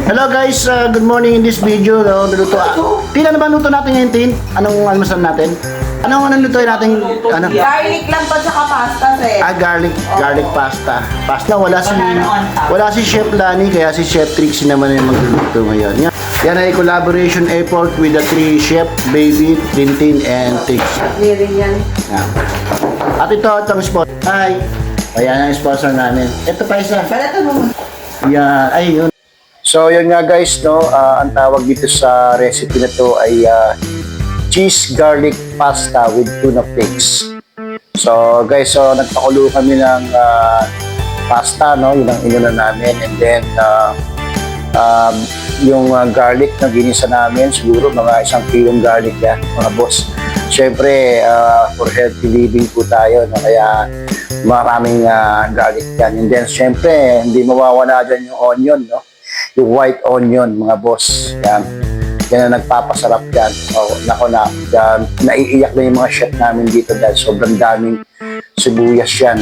Hello guys, good morning. In this video, niluto. Tin, ano ba luto natin ngayon, Tin? Anong almusal natin? Anong lutuin natin? Ano? Garlic lang pa tsaka pasta, sir. Garlic pasta. Pasta, wala si Chef Lani, kaya si Chef Trixie naman yung magluluto ngayon. Yan ay collaboration effort with the three chef, Baby, Tintin, and Trixie. Meron yan. At itong spot. Hi! Ayan ang sponsor namin. Ito pa isa. Balatan mo. Yan, ay yun. So yun nga guys, no, ang tawag dito sa recipe na to ay cheese garlic pasta with tuna flakes. So guys, so nagpakulo kami ng pasta, no, yun ang inuna namin, and then yung garlic na ginisa namin, siguro mga 1 kilong garlic yan, mga boss. Siyempre, for healthy living po tayo, no, kaya maraming garlic yan. And then siyempre, hindi mawawala dyan yung onion, no, yung white onion, mga boss. Yan. Yan ang nagpapasarap dyan. Nako na, naiiyak na yung mga chef namin dito dahil sobrang daming sibuyas yan.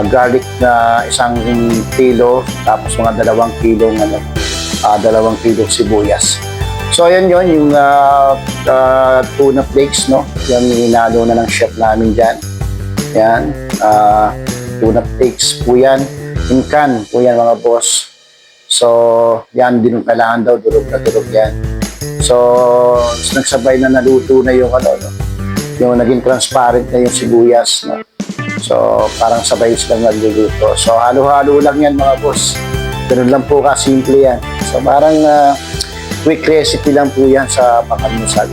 Garlic na 1 kilo, tapos mga 2 kilong, 2 kilong sibuyas. So ayan yun, yung tuna flakes, no? Yan, inalo na ng chef namin dyan. Yan, tuna flakes po yan. In can po yan, mga boss. So, yan din yung kailangan daw, durog na durog yan. So, nagsabay na naluto na yung no? Yung naging transparent na yung sibuyas, no? So, parang sabay silang nagluluto. So, halo-halo lang yan, mga boss. Ganun lang po kasimple yan. So, parang quick recipe lang po yan sa pangalmusal.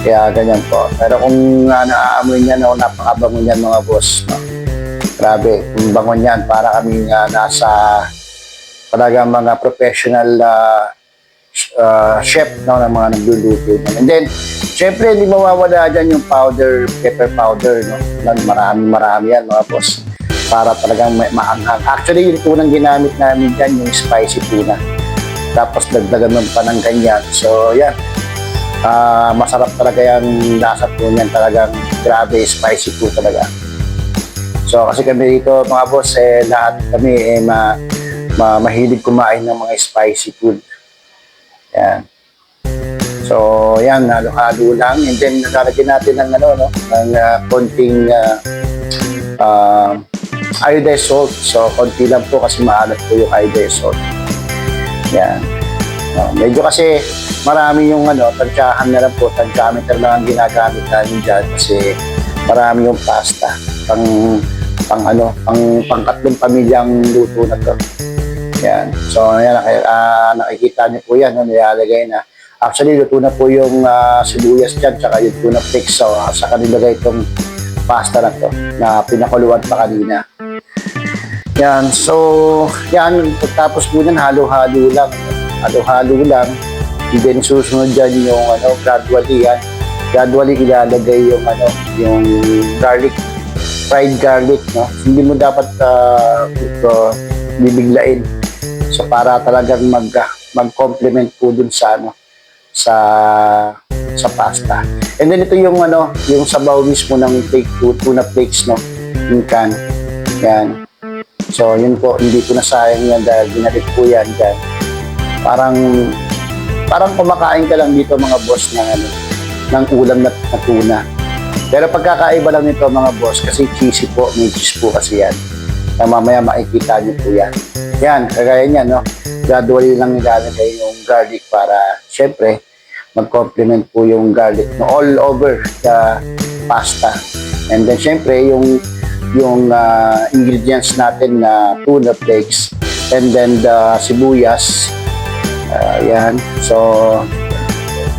Kaya ganyan po. Pero kung naaamoy niyan, no, napakabango niyan, mga boss, no? Grabe, kung bango niyan, para kami nasa talagang mga professional chef, no, ng mga nagluluto. And then, syempre, hindi mawawala dyan yung pepper powder, no? Marami yan, mga boss, para talagang maanghang. Actually, yung tunang ginamit namin dyan, yung spicy tuna. Tapos, dagdagan mo pa ng ganyan. So, yan. Masarap talaga yung lasa po niyan. Talagang grabe, spicy po talaga. So, kasi kami dito, mga boss, lahat kami, mahilig kumain ng mga spicy food. Yan. So, yan, halo-halo lang. And then, nakalagyan natin ng, ng konting iodized salt. So, konti lang po kasi maalat po yung iodized salt. Yan. Medyo kasi marami yung, tansyahan na lang po. Tansyameter lang ang ginagamit namin dyan kasi marami yung pasta. Pang-3 pamilyang luto na to. Yan. So, yan, nakikita niyo po yan, nilalagay na. Actually, luto na po yung sibuyas dyan, tsaka yung tuna flakes. So, saka nilagay itong pasta na to, na pinakuluan pa kanina. Yan. So, yan. Pagtapos po yan, halo-halo lang. Halo-halo lang. And then, susunod dyan yung, gradually yan. Gradually, ilalagay yung, yung garlic, fried garlic, no? Hindi mo dapat bibiglain. So para talagang mag-complement po dun sa sa pasta. And then ito yung yung sabaw mismo ng tuna flakes, no, yung can. Yan. So yun po, hindi ko nasayang yan dahil ginalik po yan dyan. Parang kumakain ka lang dito, mga boss, ng ulam na tuna. Pero pagkakaiba lang nito, mga boss, kasi cheesy po, may cheese po kasi yan. Mamaya makikita niyo po yan. Yan, kagaya niyan, no? Gradually lang nilalagay yung garlic para, syempre, mag-complement po yung garlic, no? All over the pasta. And then, syempre, yung ingredients natin na tuna flakes, and then the sibuyas. Yan. So,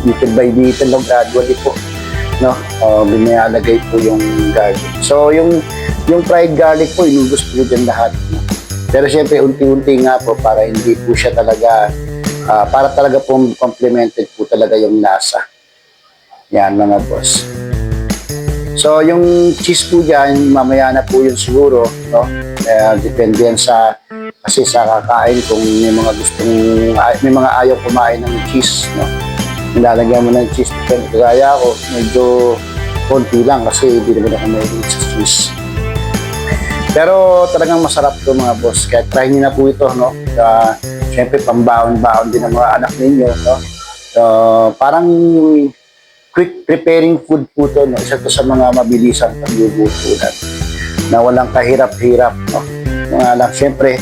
little by little, no? Gradually po, no? Binalagay po yung garlic. So, yung fried garlic po, inubos po dyan lahat, no? Pero syempre, unti-unti nga po para hindi po siya talaga, para talaga po complemented po talaga yung lasa. Yan, mga boss. So, yung cheese po dyan, mamaya na po yun siguro, no? Depende yan kasi sa kakain kung may mga ayaw kumain ng cheese, no? Nilalagyan mo ng cheese. Kaya ako, medyo konti lang kasi hindi naman ako may cheese. Pero talagang masarap to, mga boss. Kaya try nyo na po ito, no? Siyempre, pambaon-baon din ng mga anak ninyo, no? Parang quick preparing food po to, no? Isa to sa mga mabilisang paglulutuan na walang kahirap-hirap, no? Mga lang, siyempre,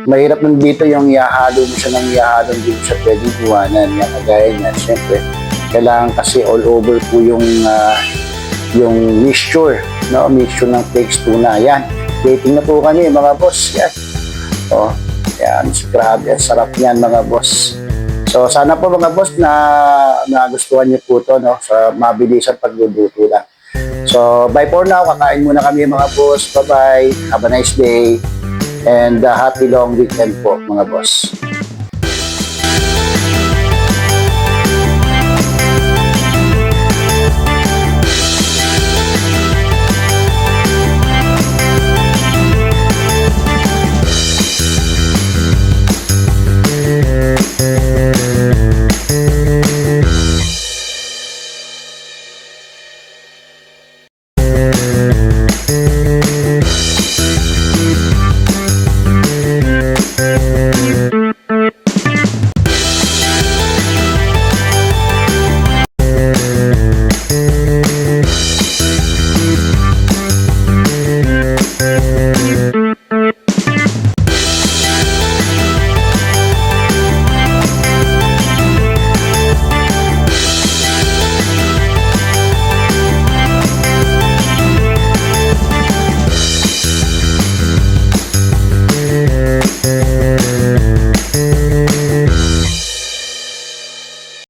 mahirap nun dito yung ihahalo mo siya ng ihahalo, hindi mo siya pwedeng iwanan. Yan, kagaya niya, siyempre, kailangan kasi all over po yung mixture, no? Mixture ng flakes tuna. Yan, dating na po kami, mga boss. Yan. Oh, yan, grabe, sarap yan, mga boss. So, sana po mga boss na nagustuhan niyo po to, no? Sa mabilisan pagluluto lang. So, bye for now. Kakain muna kami, mga boss. Bye-bye. Have a nice day. And happy long weekend po, mga boss.